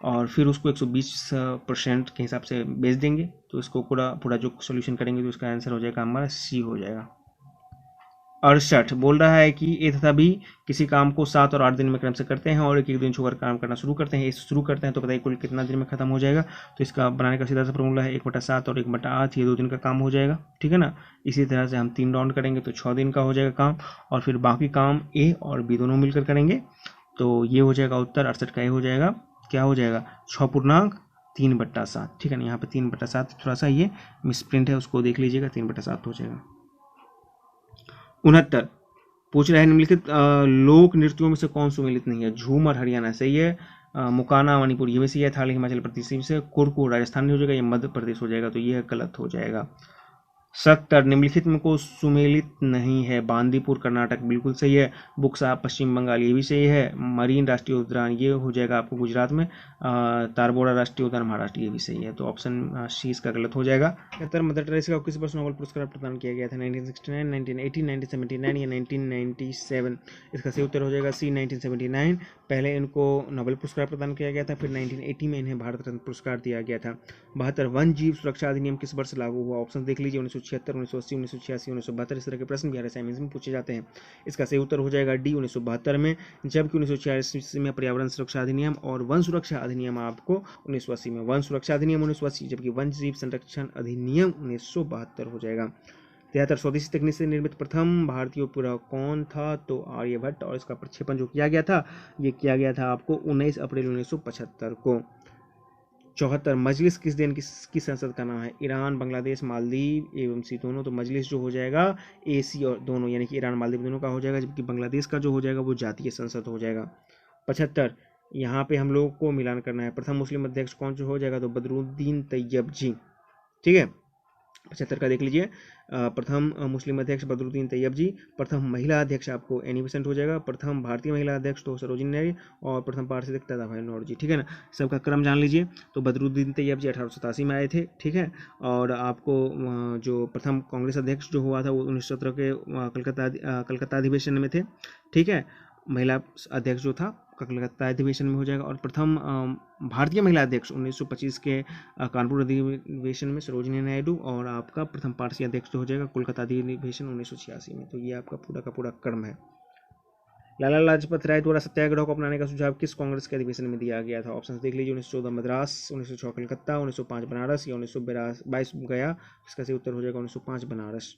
और फिर उसको 120% के हिसाब से बेच देंगे। तो इसको पूरा जो सोल्यूशन करेंगे तो इसका आंसर हो जाएगा हमारा C हो जाएगा। 68 बोल रहा है कि ए तथा बी किसी काम को 7 और 8 दिन में क्रम से करते हैं और एक दिन छोड़कर काम करना शुरू करते हैं। शुरू करते हैं तो बताइए कुल कितना दिन में खत्म हो जाएगा। तो इसका बनाने का सीधा सा फॉर्मूला है 1/7 और 1/8, ये 2 दिन का काम हो जाएगा, ठीक है ना। इसी तरह से हम 3 राउंड करेंगे तो 6 दिन का हो जाएगा काम, और फिर बाकी काम ए और बी दोनों मिलकर करेंगे। तो ये हो जाएगा उत्तर 68 का। ये हो जाएगा, क्या हो जाएगा 6.3/7, ठीक है ना। यहाँ पे 3/7 थोड़ा सा ये मिसप्रिंट है, उसको देख लीजिएगा, 3/7 हो जाएगा। 69 पूछ रहा है निम्नलिखित लोक नृत्यों में से कौन सुमेलित नहीं है। झूमर हरियाणा सही है, मुकाना मणिपुर ये भी सही है, थाली हिमाचल प्रदेश से, कुरकू राजस्थान हो जाएगा, ये मध्य प्रदेश हो जाएगा, तो ये गलत हो जाएगा। 70 निम्नलिखित में को सुमेलित नहीं है। बांदीपुर कर्नाटक बिल्कुल सही है, बुक्सा पश्चिम बंगाल ये भी सही है, मरीन राष्ट्रीय उद्यान ये हो जाएगा आपको गुजरात में, तारबोरा राष्ट्रीय उद्यान महाराष्ट्र ये भी सही है, तो ऑप्शन सी इसका गलत हो जाएगा। मदर टेरेसा को किस वर्ष नोबेल पुरस्कार प्रदान किया गया था। 1969, 1980, 1979 या 1997। इसका सही उत्तर हो जाएगा सी 1979। पहले इनको नोबेल पुरस्कार प्रदान किया गया था, फिर 1980 में इन्हें भारत रत्न पुरस्कार दिया गया था। 72 वन जीव सुरक्षा अधिनियम किस वर्ष लागू हुआ। ऑप्शन देख लीजिए 1976, 1980, 1986, 1972। इस तरह के प्रश्न बिहार असाइनमेंट में पूछे जाते हैं। इसका सही उत्तर हो जाएगा डी 1972 में, जबकि 1986 में पर्यावरण सुरक्षा अधिनियम और वन सुरक्षा अधिनियम आपको 1980 में। वन सुरक्षा अधिनियम 1980 जबकि वन जीव संरक्षण अधिनियम 1972 हो जाएगा। 73 स्वदेशी तकनीक से निर्मित प्रथम भारतीय उपग्रह कौन था। तो आर्यभट्ट, और इसका प्रक्षेपण जो किया गया था ये किया गया था आपको 19 अप्रैल 1975 को। 74 मजलिस किस देश की संसद का नाम है। ईरान, बांग्लादेश, मालदीव एवं सी दोनों। तो मजलिस जो हो जाएगा AC और दोनों, यानी कि ईरान मालदीव दोनों का हो जाएगा, जबकि बांग्लादेश का जो हो जाएगा वो जातीय संसद हो जाएगा। 75 यहाँ पे हम लोग को मिलान करना है। प्रथम मुस्लिम अध्यक्ष कौन जो हो जाएगा, तो बदरुद्दीन तैयब जी, ठीक है। 75 का देख लीजिए, प्रथम मुस्लिम अध्यक्ष बदरुद्दीन तैयब जी, प्रथम महिला अध्यक्ष आपको एनी बेसेंट हो जाएगा, प्रथम भारतीय महिला अध्यक्ष तो सरोजिनी नायडू, और प्रथम पारसी अध्यक्ष दादाभाई नौरोजी जी, ठीक है ना। सबका क्रम जान लीजिए। तो बदरुद्दीन तैयब जी 1887 में आए थे, ठीक है। और आपको जो प्रथम कांग्रेस अध्यक्ष जो हुआ था वो 1917 के कलकत्ता अधिवेशन में थे, ठीक है। महिला अध्यक्ष जो था कलकत्ता अधिवेशन में हो जाएगा। और प्रथम भारतीय महिला अध्यक्ष 1925 के कानपुर अधिवेशन में सरोजिनी नायडू, और आपका प्रथम पारसी अध्यक्ष हो जाएगा कोलकाता अधिवेशन 1986 में। तो ये आपका पूरा का पूरा क्रम है। लाला लाजपत राय द्वारा सत्याग्रह को अपनाने का सुझाव किस कांग्रेस के अधिवेशन में दिया गया था। ऑप्शन देख लीजिए 1914 मद्रास, 1906 कलकत्ता, 1905 बनारस या 1922 गया। इसका सही उत्तर हो जाएगा 1905 बनारस।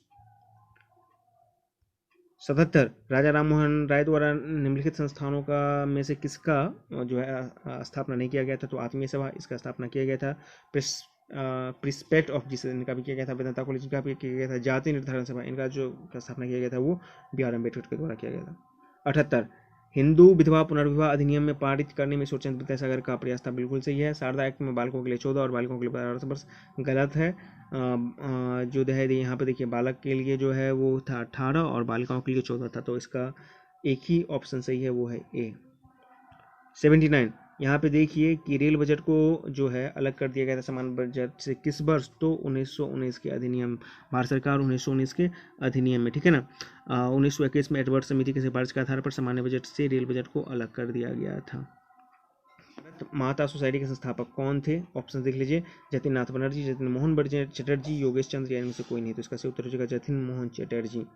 77 राजा राममोहन राय द्वारा निम्नलिखित संस्थानों का में से किसका जो है स्थापना नहीं किया गया था। तो आत्मीय सभा इसका स्थापना किया गया था। प्रिस्पेक्ट ऑफ जीसस इनका भी किया गया था। वेदांता कॉलेज इनका भी किया गया था। जाति निर्धारण सभा इनका जो स्थापना किया गया था वो BR अम्बेडकर के द्वारा किया गया था। 78 हिंदू विधवा पुनर्विवाह अधिनियम में पारित करने में ईश्वर चंद्र विद्यासागर का प्रयास था, बिल्कुल सही है। शारदा एक्ट में बालकों के लिए 14 और बालिकाओं के लिए 18 वर्ष, गलत है। जो है यहाँ पे देखिए बालक के लिए जो है वो था 18 और बालिकाओं के लिए 14 था, तो इसका एक ही ऑप्शन सही है, वो है ए। 79 यहाँ पे देखिए कि रेल बजट को जो है अलग कर दिया गया था सामान्य बजट से किस वर्ष, तो 1919 के अधिनियम, भारत सरकार 1919 के अधिनियम में, ठीक है ना। 1921 में एडवर्ड समिति की सिफारिश के आधार पर सामान्य बजट से रेल बजट को अलग कर दिया गया था। भारत माता सोसाइटी के संस्थापक कौन थे, ऑप्शन देख लीजिए, जतिन नाथ बनर्जी, जतिन मोहन चटर्जी, योगेश चंद्र, या इनमें से कोई नहीं, तो इसका सही उत्तर हो जाएगा जतिन मोहन चटर्जी,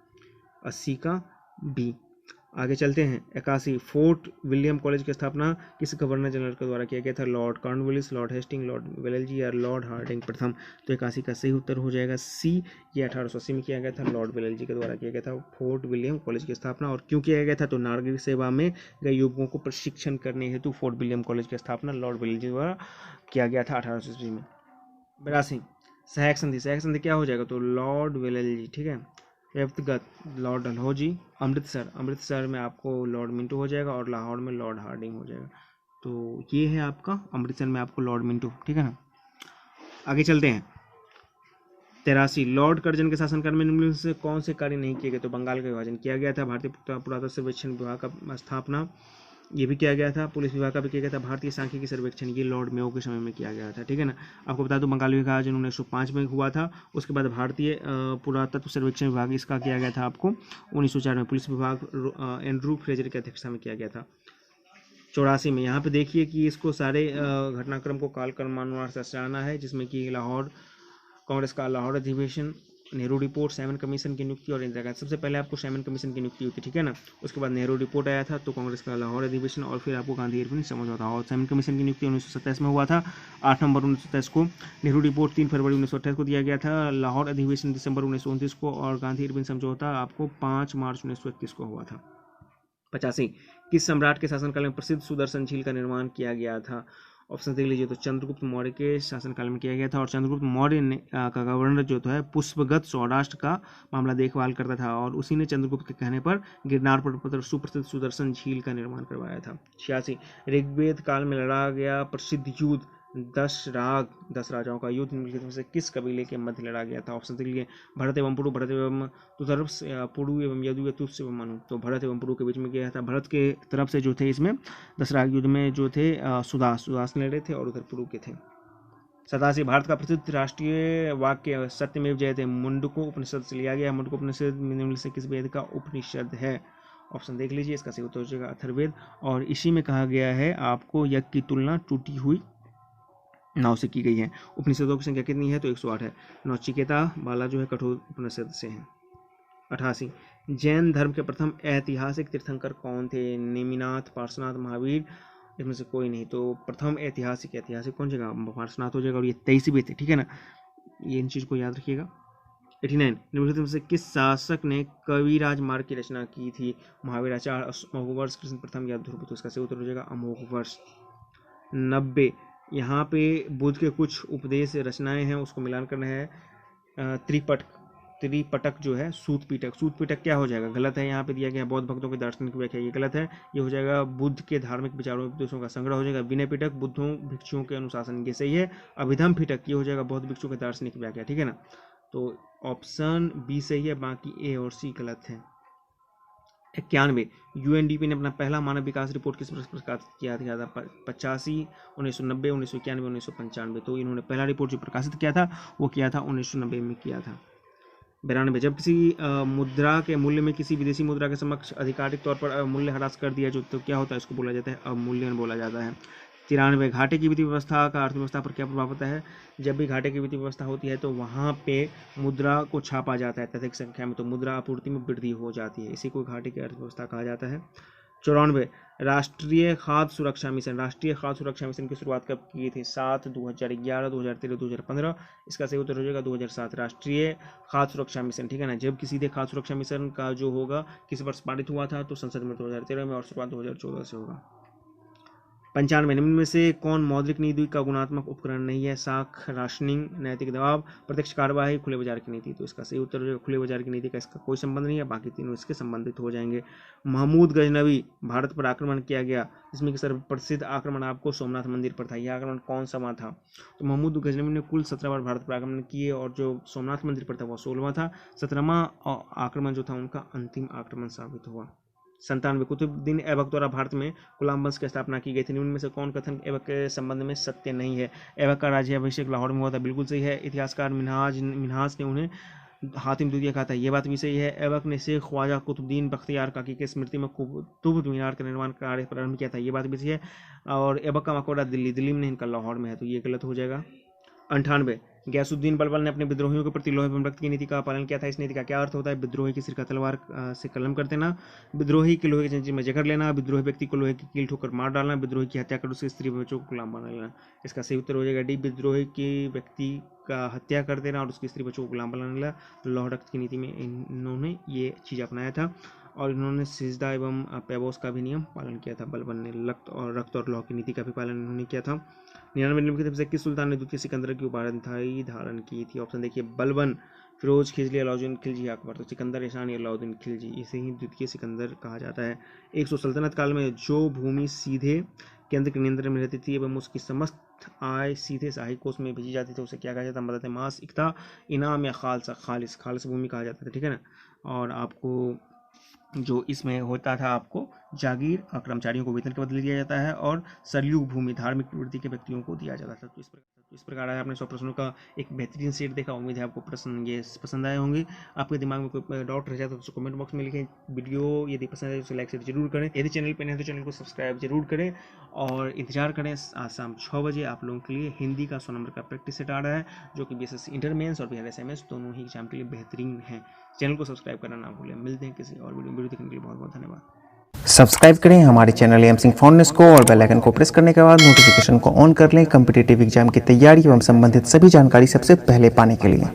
80 का बी। आगे चलते हैं। 81 फोर्ट विलियम कॉलेज की स्थापना किस गवर्नर जनरल के द्वारा किया गया था, Lord Cornwallis, Lord Hasting, Lord Wellesley या लॉर्ड हार्डिंग प्रथम, तो 81 का सही उत्तर हो जाएगा सी। ये 1880 में किया गया था, लॉर्ड वेलेस्ली के द्वारा किया गया था फोर्ट विलियम कॉलेज की स्थापना। और क्यों किया गया था, तो नागरिक सेवा में गए युवकों को प्रशिक्षण करने हेतु फोर्ट विलियम कॉलेज की स्थापना लॉर्ड वेलेस्ली द्वारा किया गया था 1880 में। 82 सहायक संधि, सहायक संधि क्या हो जाएगा, तो लॉर्ड वेलेस्ली, ठीक है। व्यक्तिगत लॉर्ड डलहौजी, अमृतसर में आपको लॉर्ड मिंटो हो जाएगा और लाहौर में लॉर्ड हार्डिंग हो जाएगा, तो ये है आपका अमृतसर में आपको लॉर्ड मिंटो, ठीक है ना। आगे चलते हैं। 83 लॉर्ड कर्जन के शासनकाल में निम्नलिखित से कौन से कार्य नहीं किए गए, तो बंगाल का विभाजन किया गया था, भारतीय पुरातत्व सर्वेक्षण विभाग का स्थापना ये भी किया गया था, पुलिस विभाग का भी किया गया था, भारतीय सांख्यिकी सर्वेक्षण ये लॉर्ड मेयो के समय में किया गया था, ठीक है ना। आपको बता दूं बंगाल विभाजन 1905 में हुआ था, उसके बाद भारतीय पुरातत्व सर्वेक्षण विभाग इसका किया गया था आपको 1904 में, पुलिस विभाग एंड्रू फ्रेजर की अध्यक्षता में किया गया था। 84 में यहाँ पे देखिए कि इसको सारे घटनाक्रम को कालक्रमानुसार से दर्शाना है, जिसमें कि लाहौर कांग्रेस का लाहौर अधिवेशन, नेहरू रिपोर्ट, साइमन कमीशन की नियुक्ति और इंदिरा गांधी। सबसे पहले आपको साइमन कमीशन की नियुक्ति हुई थी, ठीक है ना। उसके बाद नेहरू रिपोर्ट आया था, तो कांग्रेस का लाहौर अधिवेशन, और फिर आपको गांधी इरविन समझौता था। और साइमन कमीशन की नियुक्ति 1927 में हुआ था, 8 नवंबर 1927 को। नेहरू रिपोर्ट 3 फरवरी 1928 को दिया गया था, लाहौर अधिवेशन दिसंबर 1929 को, और गांधी इरविन समझौता आपको 5 मार्च 1931 को हुआ था। 85 किस सम्राट के शासनकाल में प्रसिद्ध सुदर्शन झील का निर्माण किया गया था, ऑप्शन देख लीजिए, तो चंद्रगुप्त मौर्य के शासनकाल में किया गया था, और चंद्रगुप्त मौर्य ने का गवर्नर जो है पुष्पगत सौराष्ट्र का मामला देखभाल करता था, और उसी ने चंद्रगुप्त के कहने पर गिरनार पर्वत पर सुप्रसिद्ध सुदर्शन झील का निर्माण करवाया था। 86 ऋग्वेद काल में लड़ा गया प्रसिद्ध युद्ध 10 राजाओं का युद्ध निम्नलिखित में से किस कबीले के मध्य लड़ा गया था, ऑप्शन देख लीजिए, भरत एवं पुरु, भरत एवं तुतर्ष, पुरु एवं यदु, तुष एवं मनु, तो भरत एवं पुरु के बीच में गया था। भरत के तरफ से जो थे इसमें 10 युद्ध में जो थे सुदास लड़े थे, और उधर पुरु के थे। 87 भारत का प्रसिद्ध राष्ट्रीय वाक्य सत्यमेव जयते मुंडको उपनिषद से लिया गया, मुंडको उपनिषद निम्नलिखित से किस वेद का उपनिषद है, ऑप्शन देख लीजिए, इसका सही उत्तर हो जाएगा अथर्ववेद, और इसी में कहा गया है आपको यज्ञ की तुलना टूटी हुई नाव से की गई है। उपनिषदों की संख्या कितनी है, तो 108 है। नचिकेता बाला जो है कठोर उपनिषद से है। 88 जैन धर्म के प्रथम ऐतिहासिक तीर्थंकर कौन थे, नेमिनाथ, पार्श्वनाथ, महावीर, इसमें से कोई नहीं, तो प्रथम ऐतिहासिक कौन जाएगा, पार्श्वनाथ हो जाएगा, और ये 23वीं थे, ठीक है ना, ये इन चीज को याद रखिएगा। 89 निम्नलिखित में से किस शासक ने कविराज मार्ग की रचना की थी, महावीराचार्य, अमोघवर्ष, कृष्ण प्रथम या ध्रुव, तो इसका सही उत्तर हो जाएगा अमोघवर्ष। 90 यहाँ पे बुद्ध के कुछ उपदेश रचनाएं हैं, उसको मिलान करना है। त्रिपटक जो है, सूत पीटक क्या हो जाएगा, गलत है, यहाँ पे दिया गया बौद्ध भक्तों की दार्शनिक व्याख्या, ये गलत है, ये हो जाएगा बुद्ध के धार्मिक विचारों उपदेशों का संग्रह हो जाएगा। विनय पिटक बुद्धों भिक्षुओं के अनुशासन, ये सही है। अभिधम पिटक ये हो जाएगा बौद्ध भिक्षुओं की दार्शनिक व्याख्या, ठीक है ना, तो ऑप्शन बी सही है, बाकी ए और सी गलत है। 91 यूएनडीपी ने अपना पहला मानव विकास रिपोर्ट किस वर्ष प्रकाशित किया था, 85, 1990, 1991, 1995, तो इन्होंने पहला रिपोर्ट जो प्रकाशित किया था वो किया था 1990 में किया था। 92 जब किसी मुद्रा के मूल्य में किसी विदेशी मुद्रा के समक्ष आधिकारिक तौर पर मूल्य ह्रास कर दिया जो, तो क्या होता है, इसको बोला जाता है अवमूल्यन बोला जाता है। 93 घाटे की वित्तीय व्यवस्था का अर्थव्यवस्था पर क्या प्रभाव होता है, जब भी घाटे की वित्तीय व्यवस्था होती है तो वहाँ पे मुद्रा को छापा जाता है अत्यधिक संख्या में, तो मुद्रा आपूर्ति में वृद्धि हो जाती है, इसी को घाटे की अर्थव्यवस्था कहा जाता है। 94 राष्ट्रीय खाद्य सुरक्षा मिशन की शुरुआत कब की थी, 7, 2011, 2013, 2015, इसका सही उत्तर हो जाएगा 2007 राष्ट्रीय खाद्य सुरक्षा मिशन, ठीक है ना। जबकि सीधे खाद्य सुरक्षा मिशन का जो होगा किस वर्ष पारित हुआ था, तो संसद में 2013 में, और शुरुआत 2014 से होगा। 95 निम्न में से कौन मौद्रिक नीति का गुणात्मक उपकरण नहीं है? साख, राशनिंग, नैतिक दबाव, प्रत्यक्ष कार्यवाही, खुले बाजार की नीति। तो इसका सही उत्तर हो जाएगा खुले बाजार की नीति का इसका कोई संबंध नहीं है, बाकी तीनों इसके संबंधित हो जाएंगे। महमूद गजनवी, भारत पर आक्रमण किया गया जिसमें कि सर्वप्रसिद्ध आक्रमण आपको सोमनाथ मंदिर पर था। यह आक्रमण कौन सा था? तो महमूद गजनवी ने कुल 17 बार भारत पर आक्रमण किए और जो सोमनाथ मंदिर पर था वह 16वां था। 17वां आक्रमण जो था उनका अंतिम आक्रमण साबित हुआ। 97 कुतुबुद्दीन ऐबक द्वारा भारत में गुलाम वंश की स्थापना की गई थी। निम्न में से कौन कथन ऐबक के संबंध में सत्य नहीं है? ऐबक का राज्याभिषेक लाहौर में हुआ था, बिल्कुल सही है। इतिहासकार मिन्हाज ने उन्हें हातिम द्वितीय कहा था, यह बात भी सही है। ऐबक ने शेख ख्वाजा कुतुबुद्दीन बख्तियार काकी के स्मृति में कुतुब मीनार का निर्माण कार्य प्रारंभ किया था, यह बात भी सही है। और ऐबक का मकबरा दिल्ली में इनका लाहौर में है, तो ये गलत हो जाएगा। 98 गयासुद्दीन बलबल ने अपने विद्रोहियों के प्रति लोहे एवं रक्त की नीति का पालन किया था। इस नीति का क्या अर्थ होता है? विद्रोही की सिर का तलवार से कलम कर देना, विद्रोही के लोहे की जंजीर में जकड़ लेना, विद्रोही व्यक्ति को लोहे की कील ठोकर मार डालना, विद्रोही की हत्या कर उसके स्त्री बच्चों को गुलाम बना लेना। इसका सही उत्तर हो जाएगा डी, विद्रोही के व्यक्ति का हत्या कर देना और उसकी स्त्री बच्चों को गुलाम बना लेना। लोह रक्त की नीति में इन्होंने ये चीज़ अपनाया था और इन्होंने सिजदा एवं पैबोस का भी नियम पालन किया था। बलबन ने रक्त और लौह की नीति का भी पालन इन्होंने किया था। 99 नंबर की तरफ से किस सुल्तान ने द्वितीय सिकंदर की उपाधि धारण की थी? ऑप्शन देखिए, बलबन, फिरोज खिलजी, अलाउद्दीन खिलजी, अकबर। तो सिकंदर ईशान या अलाउद्दीन खिलजी, इसे ही द्वितीय सिकंदर कहा जाता है। 100 सल्तनत काल में जो भूमि सीधे केंद्र के नियंत्रण में रहती थी एवं उसकी समस्त आय सीधे शाही कोष में भेजी जाती थी उसे क्या कहा जाता है? मदद, मास, इक्ता, इनाम या खालिस भूमि कहा जाता था, ठीक है ना। और आपको जो इसमें होता था आपको जागीर कर्मचारियों को वेतन के बदले दिया जाता है और सरयुग भूमि धार्मिक प्रवृत्ति के व्यक्तियों को दिया जाता था। तो इस प्रकार आपने 100 प्रश्नों का एक बेहतरीन सेट देखा। उम्मीद है आपको प्रश्न ये पसंद आए होंगे। आपके दिमाग में कोई डाउट रह जाता है तो कमेंट बॉक्स में लिखें। वीडियो यदि पसंद है तो लाइक शेयर जरूर करें। यदि चैनल पर नहीं तो चैनल को सब्सक्राइब जरूर करें और इंतजार करें आज शाम 6 बजे आप लोगों के लिए हिंदी का 100 नंबर का प्रैक्टिस सेट आ रहा है जो कि BSSC इंटर मेंस और बिहार SMS दोनों ही एग्जाम के लिए बेहतरीन है। चैनल को सब्सक्राइब करना ना भूलें। मिलते हैं किसी और वीडियो देखने के लिए बहुत बहुत धन्यवाद। सब्सक्राइब करें हमारे चैनल एम सिंह फाउंडेशन को और बेल आइकन को प्रेस करने के बाद नोटिफिकेशन को ऑन कर लें कॉम्पिटिटिव एग्जाम की तैयारी एवं संबंधित सभी जानकारी सबसे पहले पाने के लिए।